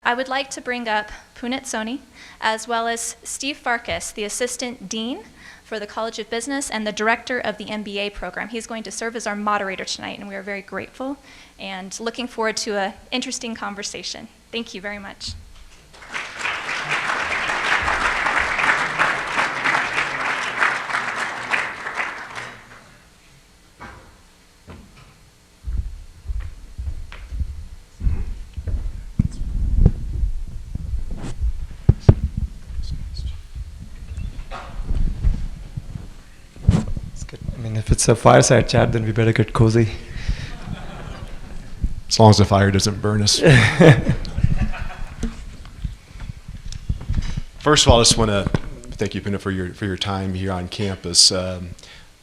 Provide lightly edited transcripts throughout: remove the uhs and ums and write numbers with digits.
I would like to bring up Punit Soni, as well as Steve Farkas, the Assistant Dean for the College of Business and the Director of the MBA program. He's going to serve as our moderator tonight, and we are very grateful and looking forward to an interesting conversation. Thank you very much. If it's a fireside chat, then we better get cozy. As long as the fire doesn't burn us. First of all, I just want to thank you, Punit, for your time here on campus.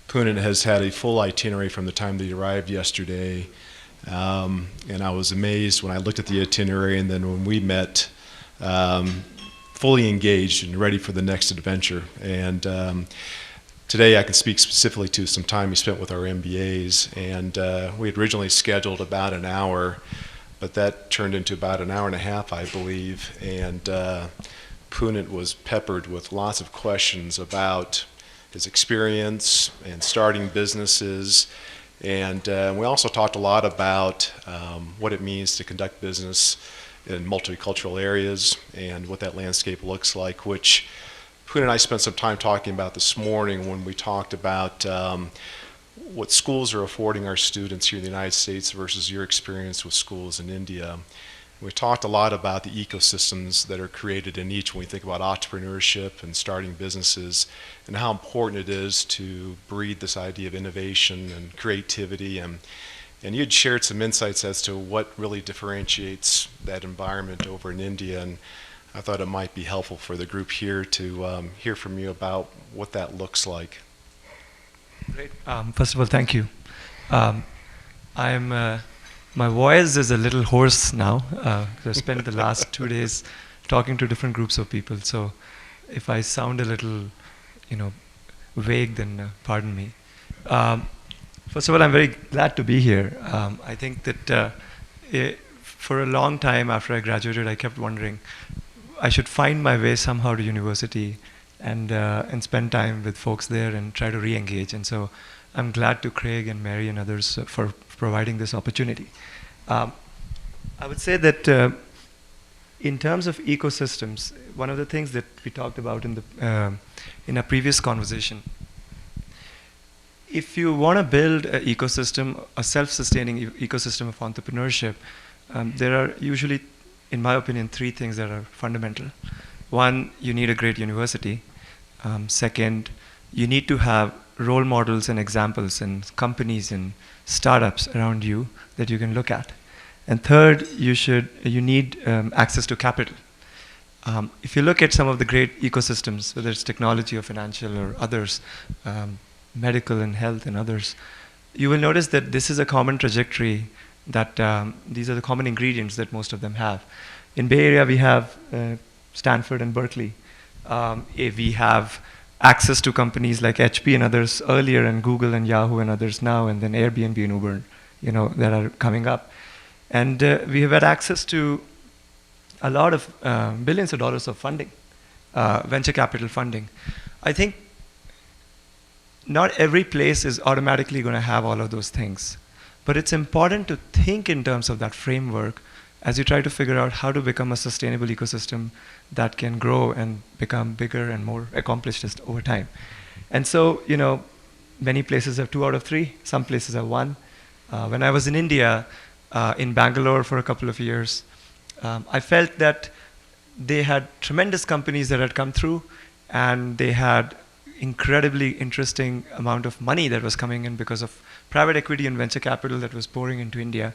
Punit has had a full itinerary from the time that he arrived yesterday, and I was amazed when I looked at the itinerary, and then when we met, fully engaged and ready for the next adventure. And today I can speak specifically to some time we spent with our MBAs, and we had originally scheduled about an hour, but that turned into about an hour and a half, I believe, and Punit was peppered with lots of questions about his experience and starting businesses, and we also talked a lot about what it means to conduct business in multicultural areas and what that landscape looks like, which Punit and I spent some time talking about this morning when we talked about what schools are affording our students here in the United States versus your experience with schools in India. We talked a lot about the ecosystems that are created in each when we think about entrepreneurship and starting businesses, and how important it is to breed this idea of innovation and creativity. And you had shared some insights as to what really differentiates that environment over in India, and I thought it might be helpful for the group here to hear from you about what that looks like. Great. First of all, thank you. My voice is a little hoarse now. I spent the last 2 days talking to different groups of people. So if I sound a little, vague, then pardon me. First of all, I'm very glad to be here. I think that for a long time after I graduated, I kept wondering, I should find my way somehow to university and spend time with folks there and try to re-engage. And so I'm glad to Craig and Mary and others for providing this opportunity. I would say that in terms of ecosystems, one of the things that we talked about in a previous conversation, if you want to build an ecosystem, a self-sustaining ecosystem of entrepreneurship, there are usually, in my opinion, 3 things that are fundamental. One, you need a great university. Second, you need to have role models and examples and companies and startups around you that you can look at. And third, you need access to capital. If you look at some of the great ecosystems, whether it's technology or financial or others, medical and health and others, you will notice that this is a common trajectory, that these are the common ingredients that most of them have. In Bay Area, we have Stanford and Berkeley. We have access to companies like HP and others earlier, and Google and Yahoo and others now, and then Airbnb and Uber, that are coming up. And we have had access to a lot of billions of dollars of funding, venture capital funding. I think not every place is automatically going to have all of those things. But it's important to think in terms of that framework as you try to figure out how to become a sustainable ecosystem that can grow and become bigger and more accomplished over time. And so, many places have 2 out of 3, some places have 1. When I was in India, in Bangalore for a couple of years, I felt that they had tremendous companies that had come through, and they had incredibly interesting amount of money that was coming in because of private equity and venture capital that was pouring into India.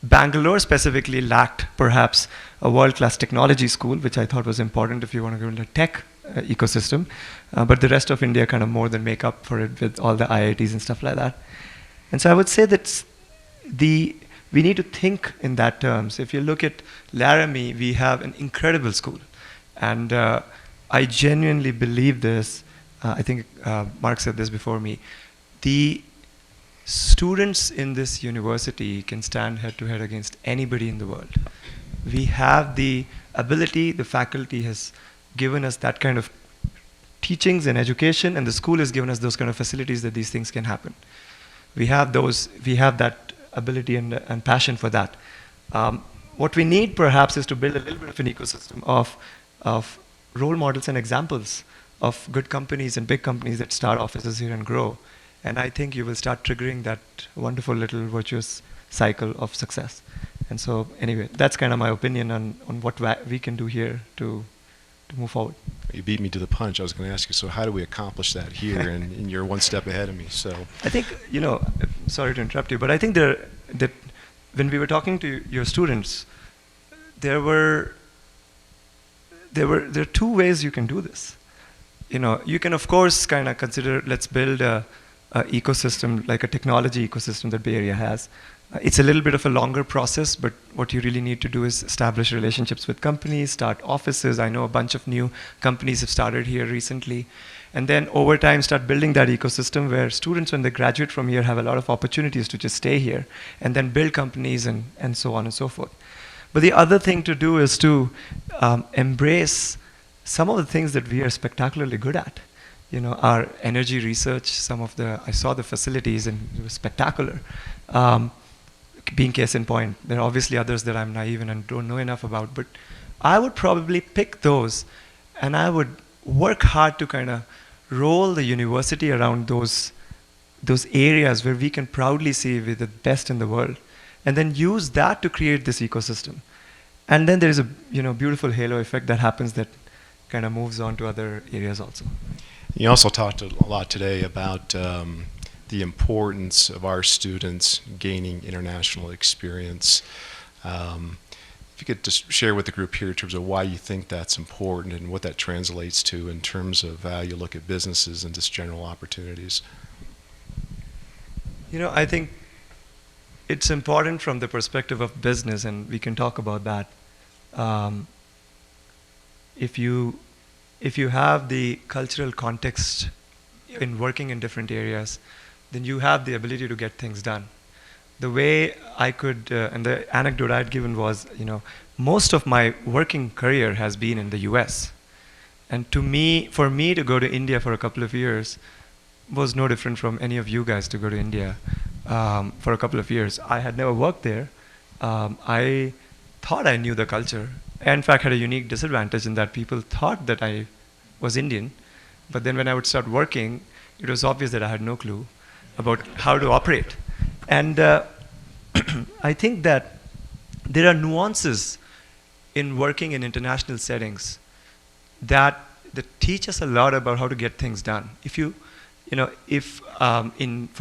Bangalore specifically lacked perhaps a world-class technology school, which I thought was important if you want to go into a tech ecosystem. But the rest of India kind of more than make up for it with all the IITs and stuff like that. And so I would say that we need to think in that terms. If you look at Laramie, we have an incredible school. And I genuinely believe this. I think Mark said this before me. The students in this university can stand head to head against anybody in the world. We have the ability. The faculty has given us that kind of teachings and education, and the school has given us those kind of facilities that these things can happen. We have that ability and passion for that. What we need perhaps is to build a little bit of an ecosystem of role models and examples of good companies and big companies that start offices here and grow. And I think you will start triggering that wonderful little virtuous cycle of success. And so anyway, that's kind of my opinion on what we can do here to move forward. You beat me to the punch. I was going to ask you, so how do we accomplish that here? And you're one step ahead of me. So I think, sorry to interrupt you, but I think that when we were talking to your students, there are two ways you can do this. You can of course kind of consider, let's build a ecosystem, like a technology ecosystem that Bay Area has. It's a little bit of a longer process, but what you really need to do is establish relationships with companies, start offices. I know a bunch of new companies have started here recently. And then over time, start building that ecosystem where students, when they graduate from here, have a lot of opportunities to just stay here and then build companies and so on and so forth. But the other thing to do is to embrace some of the things that we are spectacularly good at. Our energy research, I saw the facilities and it was spectacular. Being case in point, there are obviously others that I'm naive and don't know enough about, but I would probably pick those and I would work hard to kind of roll the university around those areas where we can proudly say we're the best in the world, and then use that to create this ecosystem. And then there is a beautiful halo effect that happens that kind of moves on to other areas also. You also talked a lot today about the importance of our students gaining international experience. If you could just share with the group here in terms of why you think that's important and what that translates to in terms of how you look at businesses and just general opportunities. I think it's important from the perspective of business, and we can talk about that. If you have the cultural context in working in different areas, then you have the ability to get things done. The way I could, and the anecdote I'd given was, most of my working career has been in the US. And for me to go to India for a couple of years was no different from any of you guys to go to India for a couple of years. I had never worked there. I thought I knew the culture. I, in fact, had a unique disadvantage in that people thought that I was Indian. But then when I would start working, it was obvious that I had no clue about how to operate. And I think that there are nuances in working in international settings that teach us a lot about how to get things done. For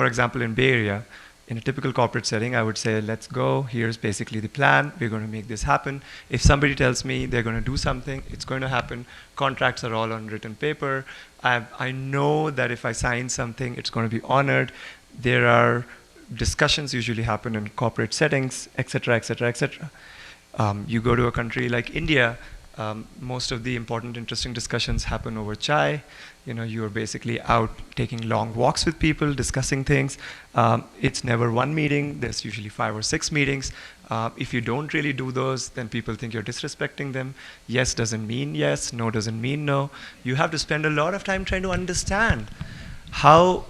example, in Bay Area, in a typical corporate setting, I would say, let's go, here's basically the plan, we're going to make this happen. If somebody tells me they're going to do something, it's going to happen. Contracts are all on written paper. I know that if I sign something, it's going to be honored. There are discussions usually happen in corporate settings, et cetera, et cetera, et cetera. You go to a country like India, most of the important, interesting discussions happen over chai. You're basically out taking long walks with people, discussing things. It's never one meeting. There's usually 5 or 6 meetings. If you don't really do those, then people think you're disrespecting them. Yes doesn't mean yes. No doesn't mean no. You have to spend a lot of time trying to understand how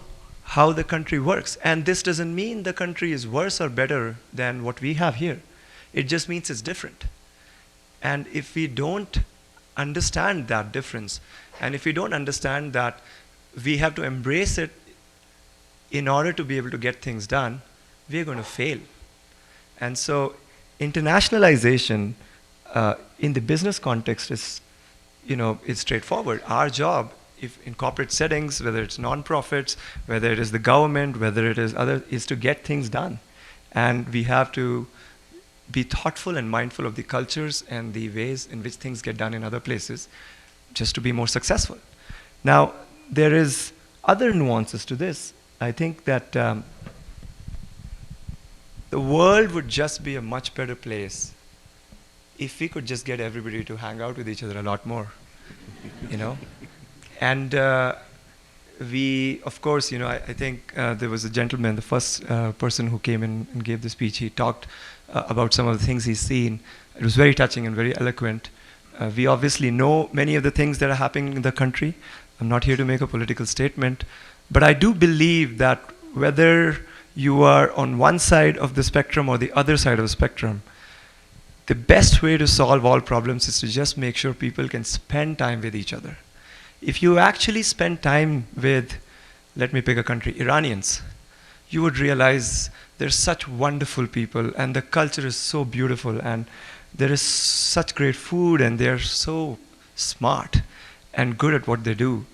the country works. And this doesn't mean the country is worse or better than what we have here. It just means it's different. And if we don't understand that difference, and if we don't understand that we have to embrace it in order to be able to get things done, we're going to fail. And so internationalization in the business context is, it's straightforward. Our job, if in corporate settings, whether it's nonprofits, whether it is the government, whether it is other, is to get things done. And we have to be thoughtful and mindful of the cultures and the ways in which things get done in other places, just to be more successful. Now, there is other nuances to this. I think that the world would just be a much better place if we could just get everybody to hang out with each other a lot more, And we, of course, I think there was a gentleman, the first person who came in and gave the speech, he talked about some of the things he's seen. It was very touching and very eloquent. We obviously know many of the things that are happening in the country. I'm not here to make a political statement, but I do believe that whether you are on one side of the spectrum or the other side of the spectrum, the best way to solve all problems is to just make sure people can spend time with each other. If you actually spend time with, let me pick a country, Iranians, you would realize they're such wonderful people and the culture is so beautiful and there is such great food and they're so smart and good at what they do.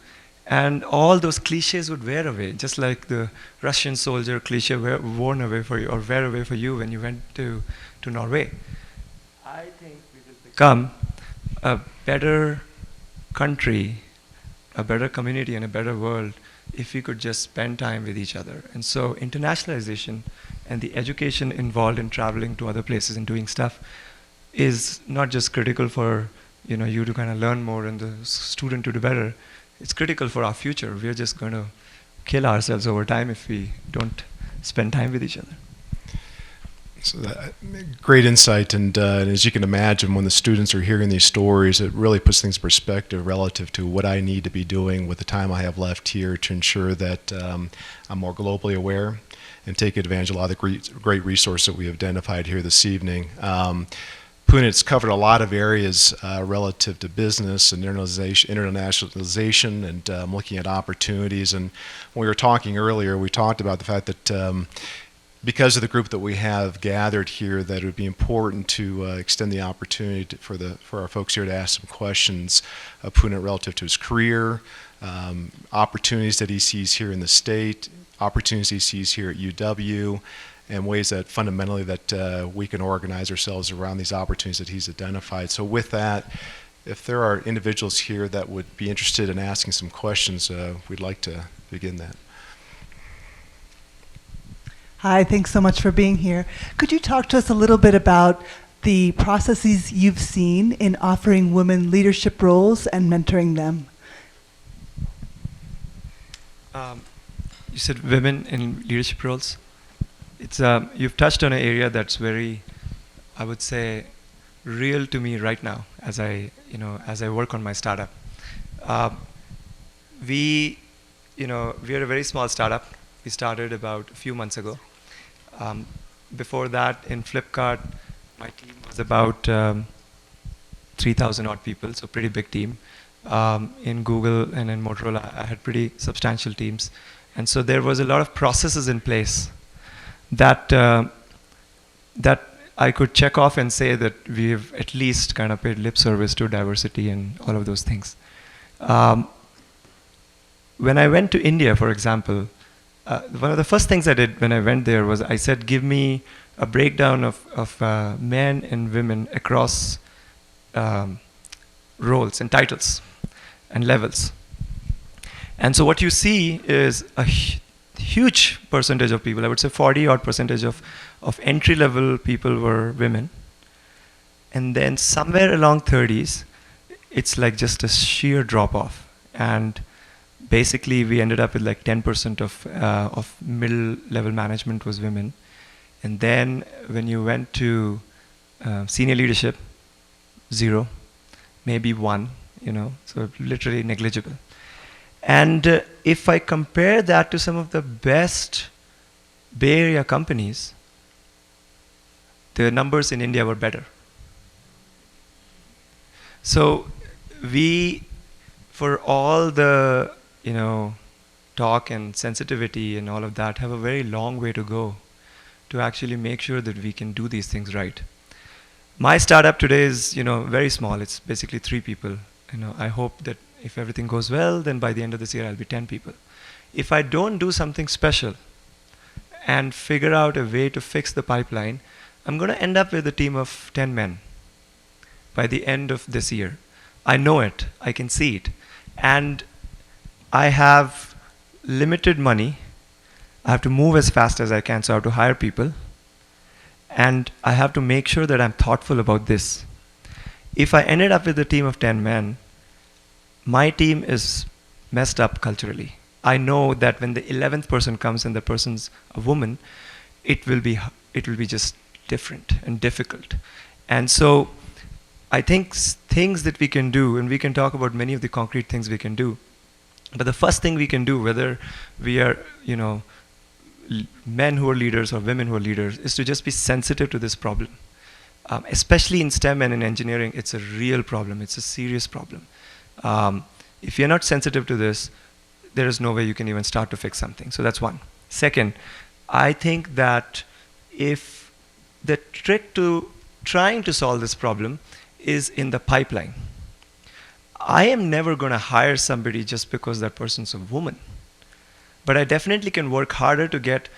And all those cliches would wear away, just like the Russian soldier cliche worn away for you or wear away for you when you went to Norway. I think we will become a better country, a better community, and a better world if we could just spend time with each other. And so internationalization and the education involved in traveling to other places and doing stuff is not just critical for you to kind of learn more and the student to do better. It's critical for our future. We're just going to kill ourselves over time if we don't spend time with each other. So great insight, and as you can imagine, when the students are hearing these stories, it really puts things in perspective relative to what I need to be doing with the time I have left here to ensure that I'm more globally aware and take advantage of a lot of the great resources that we have identified here this evening. Punit's covered a lot of areas relative to business and internationalization, and looking at opportunities. And when we were talking earlier, we talked about the fact that because of the group that we have gathered here, that it would be important to extend the opportunity for our folks here to ask some questions of Punit relative to his career, opportunities that he sees here in the state, opportunities he sees here at UW, and ways that fundamentally that we can organize ourselves around these opportunities that he's identified. So with that, if there are individuals here that would be interested in asking some questions, we'd like to begin that. Hi, thanks so much for being here. Could you talk to us a little bit about the processes you've seen in offering women leadership roles and mentoring them? You said women in leadership roles. It's you've touched on an area that's very, I would say, real to me right now as I work on my startup. We are a very small startup. We started about a few months ago. Before that, in Flipkart, my team was about 3,000 odd people, so pretty big team. In Google and in Motorola, I had pretty substantial teams. And so there was a lot of processes in place that I could check off and say that we've at least kind of paid lip service to diversity and all of those things. When I went to India, for example, one of the first things I did when I went there was I said, give me a breakdown of men and women across roles and titles and levels. And so what you see is a huge percentage of people, I would say 40-odd% of entry-level people were women. And then somewhere along 30s, it's like just a sheer drop-off. And basically, we ended up with like 10% of middle-level management was women. And then when you went to senior leadership, 0, maybe 1, so literally negligible. And if I compare that to some of the best Bay Area companies, the numbers in India were better. So we, for all the talk and sensitivity and all of that, have a very long way to go to actually make sure that we can do these things right. My startup today is very small. It's basically 3 people. I hope that if everything goes well, then by the end of this year I'll be 10 people. If I don't do something special and figure out a way to fix the pipeline, I'm going to end up with a team of 10 men by the end of this year. I know it. I can see it. And I have limited money. I have to move as fast as I can, so I have to hire people. And I have to make sure that I'm thoughtful about this. If I ended up with a team of 10 men, my team is messed up culturally. I know that when the 11th person comes and the person's a woman, it will be just different and difficult. And so I think things that we can do, and we can talk about many of the concrete things we can do, but the first thing we can do, whether we are, men who are leaders or women who are leaders, is to just be sensitive to this problem. Especially in STEM and in engineering, it's a real problem. It's a serious problem. If you're not sensitive to this, there is no way you can even start to fix something. So that's one. Second, I think that if the trick to trying to solve this problem is in the pipeline. I am never going to hire somebody just because that person's a woman. But I definitely can work harder to get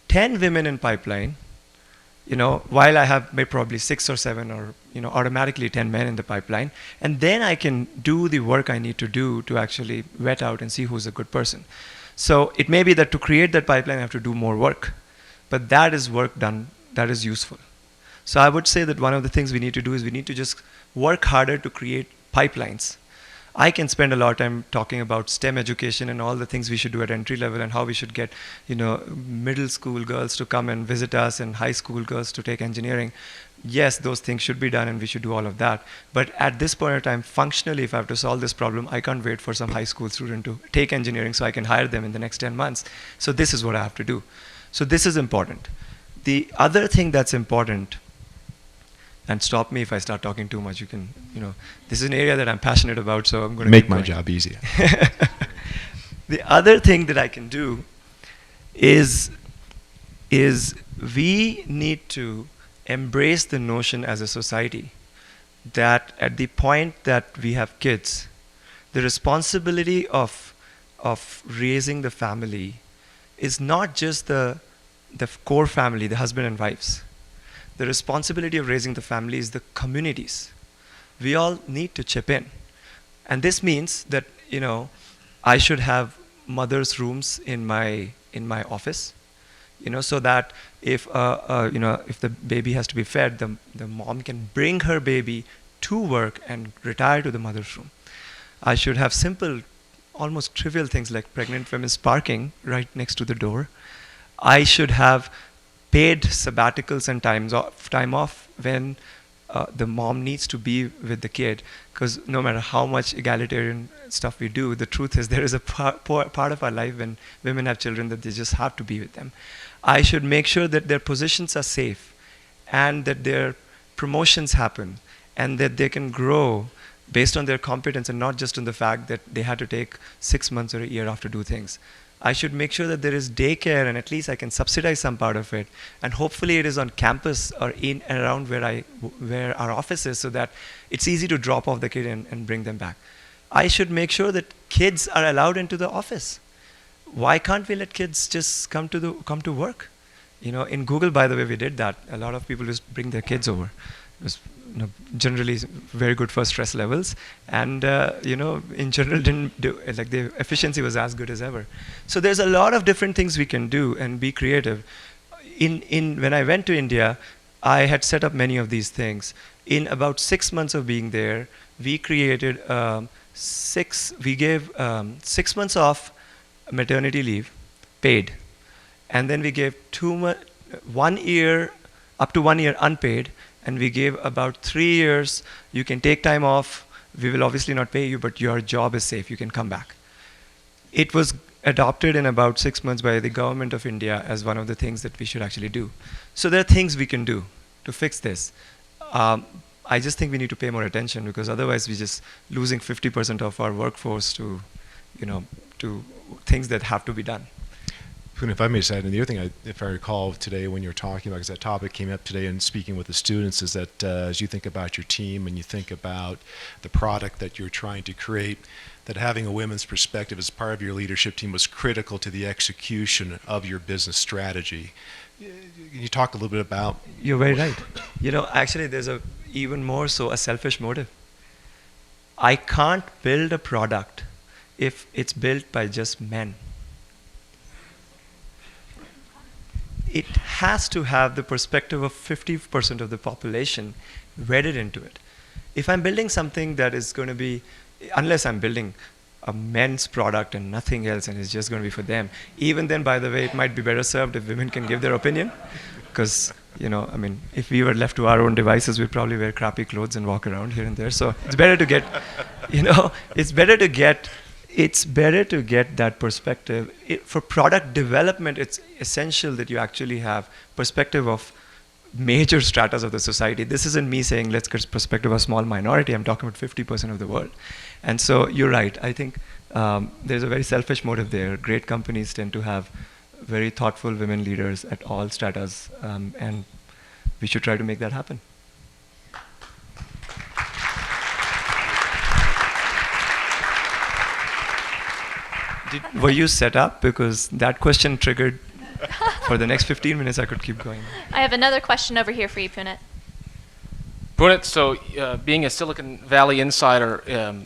10 women in pipeline, while I have probably 6 or 7 or, automatically 10 men in the pipeline. And then I can do the work I need to do to actually vet out and see who's a good person. So it may be that to create that pipeline, I have to do more work. But that is work done, that is useful. So I would say that one of the things we need to do is we need to just work harder to create pipelines. I can spend a lot of time talking about STEM education and all the things we should do at entry level and how we should get, middle school girls to come and visit us and high school girls to take engineering. Yes, those things should be done and we should do all of that. But at this point in time, functionally, if I have to solve this problem, I can't wait for some high school student to take engineering so I can hire them in the next 10 months. So this is what I have to do. So this is important. The other thing that's important, and stop me if I start talking too much. You can, this is an area that I'm passionate about, so I'm going to make my job easier. The other thing that I can do is we need to embrace the notion as a society that at the point that we have kids, the responsibility of raising the family is not just the core family, the husband and wives. The responsibility of raising the family is the communities. We all need to chip in. And this means that, I should have mother's rooms in my office, so that if the baby has to be fed, the mom can bring her baby to work and retire to the mother's room. I should have simple, almost trivial things like pregnant women's parking right next to the door. I should have paid sabbaticals and time off when the mom needs to be with the kid, because no matter how much egalitarian stuff we do, the truth is there is a part of our life when women have children that they just have to be with them. I should make sure that their positions are safe and that their promotions happen and that they can grow based on their competence and not just on the fact that they had to take 6 months or a year off to do things. I should make sure that there is daycare and at least I can subsidize some part of it. And hopefully it is on campus or in and around where our office is so that it's easy to drop off the kid and bring them back. I should make sure that kids are allowed into the office. Why can't we let kids just come to work? In Google, by the way, we did that. A lot of people just bring their kids over. It was generally very good for stress levels, and in general didn't do like the efficiency was as good as ever. So there's a lot of different things we can do and be creative. When I went to India, I had set up many of these things. In about 6 months of being there, we created we gave 6 months off maternity leave, paid, and then we gave 1 year up to 1 year unpaid. And we gave about 3 years, you can take time off, we will obviously not pay you, but your job is safe, you can come back. It was adopted in about 6 months by the government of India as one of the things that we should actually do. So there are things we can do to fix this. I just think we need to pay more attention because otherwise we're just losing 50% of our workforce to things that have to be done. If I may say, and the other thing, if I recall today when you were talking about, because that topic came up today and speaking with the students, is that as you think about your team and you think about the product that you're trying to create, that having a women's perspective as part of your leadership team was critical to the execution of your business strategy. Can you talk a little bit about? You're very right. Actually, there's even more so a selfish motive. I can't build a product if it's built by just men. It has to have the perspective of 50% of the population wedded into it. If I'm building something that is going to be, unless I'm building a men's product and nothing else and it's just going to be for them, even then, by the way, it might be better served if women can give their opinion. because, I mean, if we were left to our own devices, we'd probably wear crappy clothes and walk around here and there. So it's better to get, it's better to get that perspective. For product development, it's essential that you actually have perspective of major stratas of the society. This isn't me saying let's get perspective of a small minority. I'm talking about 50% of the world. And so you're right. I think there's a very selfish motive there. Great companies tend to have very thoughtful women leaders at all stratas, and we should try to make that happen. Were you set up? Because that question triggered, for the next 15 minutes I could keep going. I have another question over here for you, Punit. Punit, so being a Silicon Valley insider,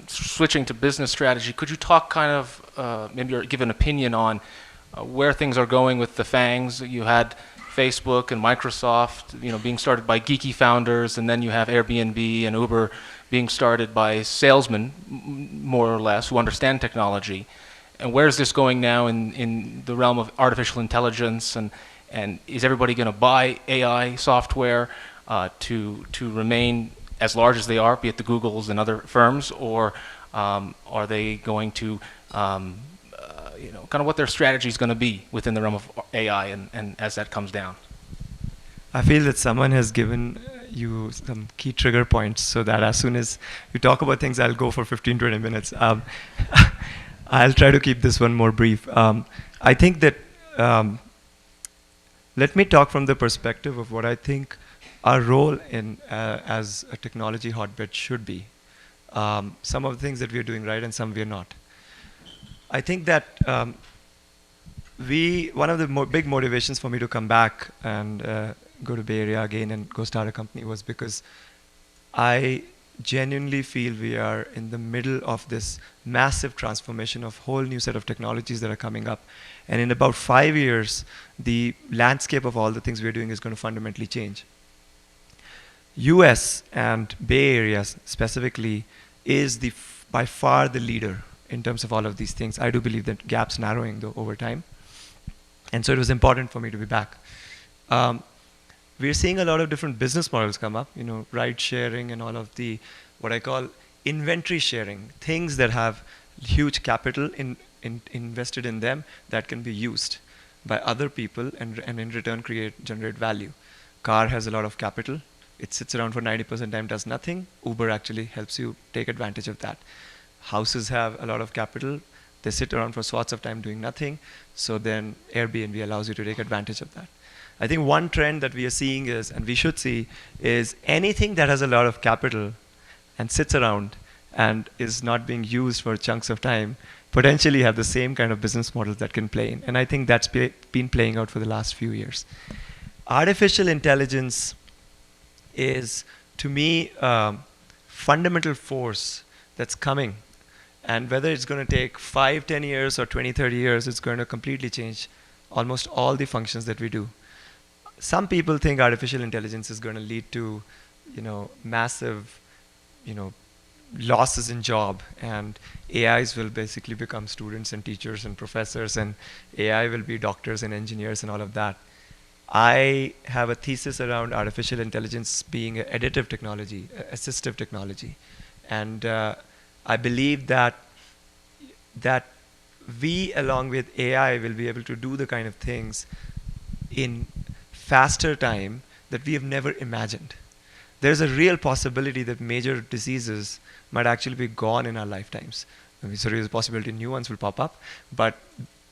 switching to business strategy, could you talk kind of, maybe or give an opinion on where things are going with the FANGs? You had Facebook and Microsoft, being started by geeky founders, and then you have Airbnb and Uber being started by salesmen, more or less, who understand technology. And where is this going now in the realm of artificial intelligence? And is everybody going to buy AI software to remain as large as they are, be it the Googles and other firms, or are they going to, kind of what their strategy is going to be within the realm of AI and as that comes down? I feel that someone has given you some key trigger points so that as soon as you talk about things, I'll go for 15, 20 minutes. I'll try to keep this one more brief. I think that, let me talk from the perspective of what I think our role in as a technology hotbed should be. Some of the things that we're doing right and some we're not. I think that one of the big motivations for me to come back and go to Bay Area again and go start a company was because I genuinely feel we are in the middle of this massive transformation of whole new set of technologies that are coming up. And in about 5 years, the landscape of all the things we're doing is going to fundamentally change. US and Bay Area specifically is by far the leader in terms of all of these things. I do believe that gap's narrowing though over time. And so it was important for me to be back. We're seeing a lot of different business models come up, ride sharing and all of the, what I call inventory sharing, things that have huge capital invested in them that can be used by other people and in return generate value. Car has a lot of capital. It sits around for 90% time, does nothing. Uber actually helps you take advantage of that. Houses have a lot of capital. They sit around for swaths of time doing nothing. So then Airbnb allows you to take advantage of that. I think one trend that we are seeing is, and we should see, is anything that has a lot of capital and sits around and is not being used for chunks of time potentially have the same kind of business models that can play in. And I think that's been playing out for the last few years. Artificial intelligence is, to me, a fundamental force that's coming. And whether it's going to take 5, 10 years or 20, 30 years, it's going to completely change almost all the functions that we do. Some people think artificial intelligence is going to lead to, massive, losses in job, and AIs will basically become students and teachers and professors, and AI will be doctors and engineers and all of that. I have a thesis around artificial intelligence being an additive technology, assistive technology, and I believe that we, along with AI, will be able to do the kind of things in faster time that we have never imagined. There's a real possibility that major diseases might actually be gone in our lifetimes. There's a real possibility new ones will pop up, but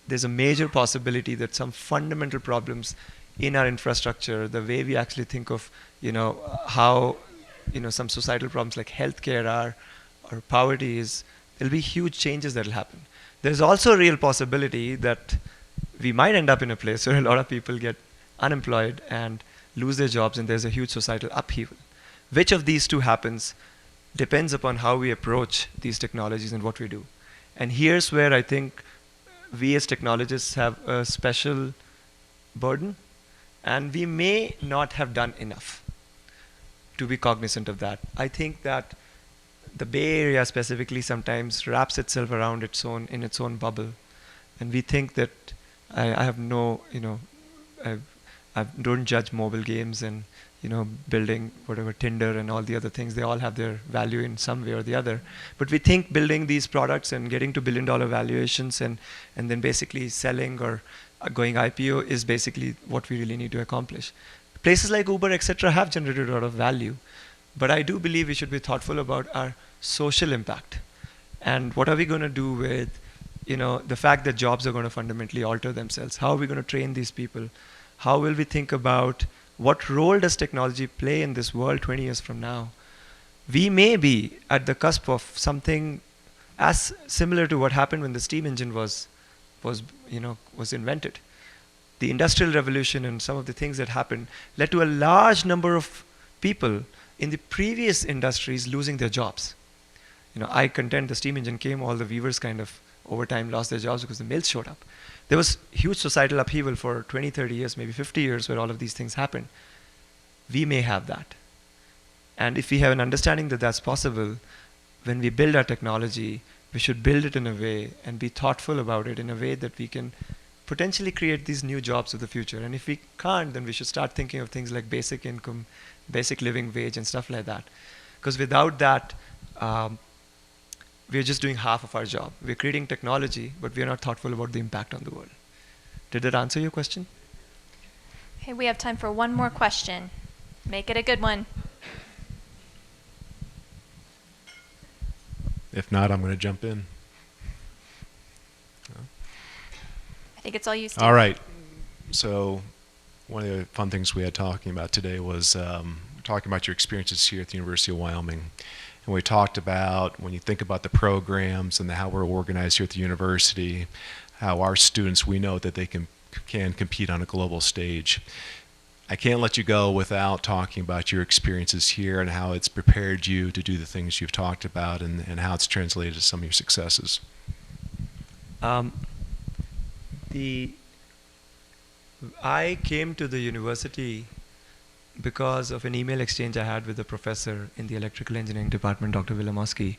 there's a major possibility that some fundamental problems in our infrastructure, the way we actually think of, how, some societal problems like healthcare or poverty is, there'll be huge changes that'll happen. There's also a real possibility that we might end up in a place where a lot of people get unemployed and lose their jobs, and there's a huge societal upheaval. Which of these two happens depends upon how we approach these technologies and what we do. And here's where I think we as technologists have a special burden, and we may not have done enough to be cognizant of that. I think that the Bay Area specifically sometimes wraps itself around in its own bubble, and we think that I have no, I don't judge mobile games and building whatever Tinder and all the other things. They all have their value in some way or the other. But we think building these products and getting to billion-dollar valuations and then basically selling or going IPO is basically what we really need to accomplish. Places like Uber, etc., have generated a lot of value, but I do believe we should be thoughtful about our social impact. And what are we going to do with the fact that jobs are going to fundamentally alter themselves? How are we going to train these people? How will we think about what role does technology play in this world 20 years from now? We may be at the cusp of something as similar to what happened when the steam engine was invented. The Industrial Revolution and some of the things that happened led to a large number of people in the previous industries losing their jobs. I contend the steam engine came, all the weavers kind of over time lost their jobs because the mills showed up. There was huge societal upheaval for 20, 30 years, maybe 50 years where all of these things happened. We may have that. And if we have an understanding that that's possible, when we build our technology, we should build it in a way and be thoughtful about it in a way that we can potentially create these new jobs of the future. And if we can't, then we should start thinking of things like basic income, basic living wage and stuff like that. Because without that, we're just doing half of our job. We're creating technology, but we're not thoughtful about the impact on the world. Did that answer your question? Okay, we have time for one more question. Make it a good one. If not, I'm going to jump in. I think it's all you, Steve. All right. So one of the fun things we had talking about today was talking about your experiences here at the University of Wyoming. And we talked about when you think about the programs and how we're organized here at the university, how our students, we know that they can compete on a global stage. I can't let you go without talking about your experiences here and how it's prepared you to do the things you've talked about and how it's translated to some of your successes. I came to the university because of an email exchange I had with a professor in the electrical engineering department, Dr. Wilamowski,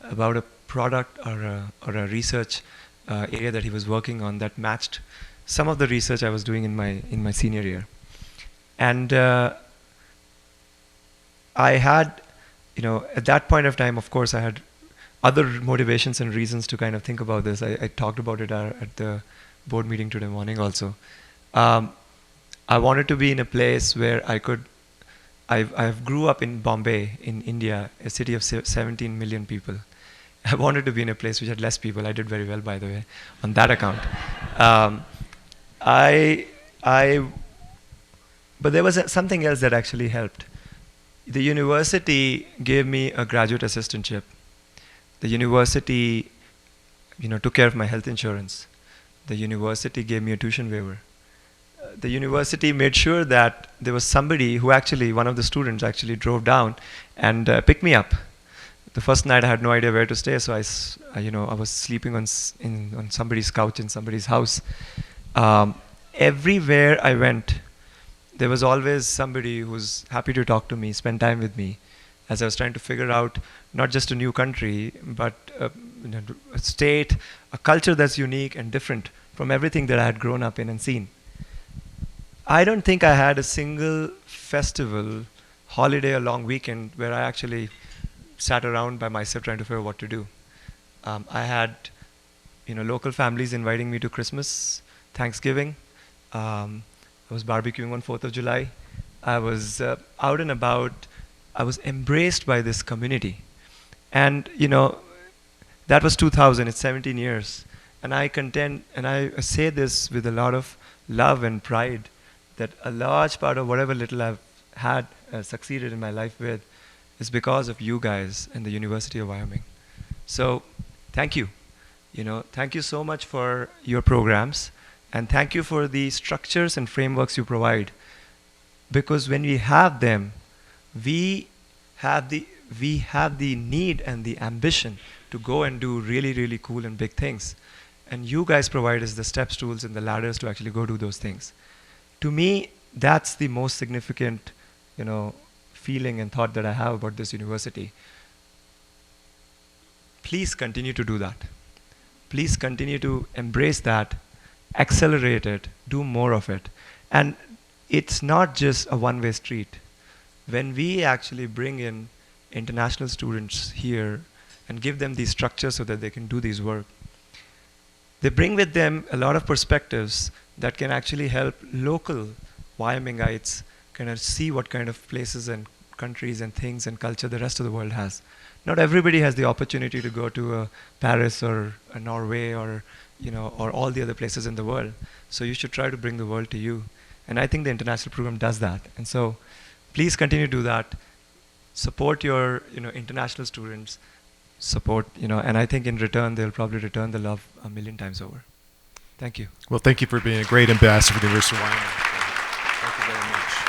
about a product or a research area that he was working on that matched some of the research I was doing in my senior year. And I had, at that point of time, of course, I had other motivations and reasons to kind of think about this. I talked about it at the board meeting today morning also. I wanted to be in a place where I grew up in Bombay, in India, a city of 17 million people. I wanted to be in a place which had less people. I did very well, by the way, on that account. But there was something else that actually helped. The university gave me a graduate assistantship. The university, took care of my health insurance. The university gave me a tuition waiver. The university made sure that there was somebody who one of the students actually drove down and picked me up. The first night I had no idea where to stay, so I was sleeping on somebody's couch in somebody's house. Everywhere I went, there was always somebody who was happy to talk to me, spend time with me, as I was trying to figure out not just a new country, but a state, a culture that's unique and different from everything that I had grown up in and seen. I don't think I had a single festival, holiday, or long weekend where I actually sat around by myself trying to figure out what to do. I had, local families inviting me to Christmas, Thanksgiving. I was barbecuing on 4th of July. I was out and about. I was embraced by this community. And, that was 2000, it's 17 years. And I contend, and I say this with a lot of love and pride, that a large part of whatever little I've had succeeded in my life with is because of you guys and the University of Wyoming. So thank you. Thank you so much for your programs, and thank you for the structures and frameworks you provide. Because when we have them, we have the need and the ambition to go and do really, really cool and big things. And you guys provide us the steps, tools, and the ladders to actually go do those things. To me, that's the most significant, feeling and thought that I have about this university. Please continue to do that. Please continue to embrace that, accelerate it, do more of it. And it's not just a one-way street. When we actually bring in international students here and give them these structures so that they can do these work, they bring with them a lot of perspectives that can actually help local Wyomingites kind of see what kind of places and countries and things and culture the rest of the world has. Not everybody has the opportunity to go to Paris or Norway or or all the other places in the world. So you should try to bring the world to you. And I think the international program does that. And so please continue to do that. Support your international students. Support, and I think in return they'll probably return the love a million times over. Thank you. Well, thank you for being a great ambassador for the University of Wyoming. Thank you very much.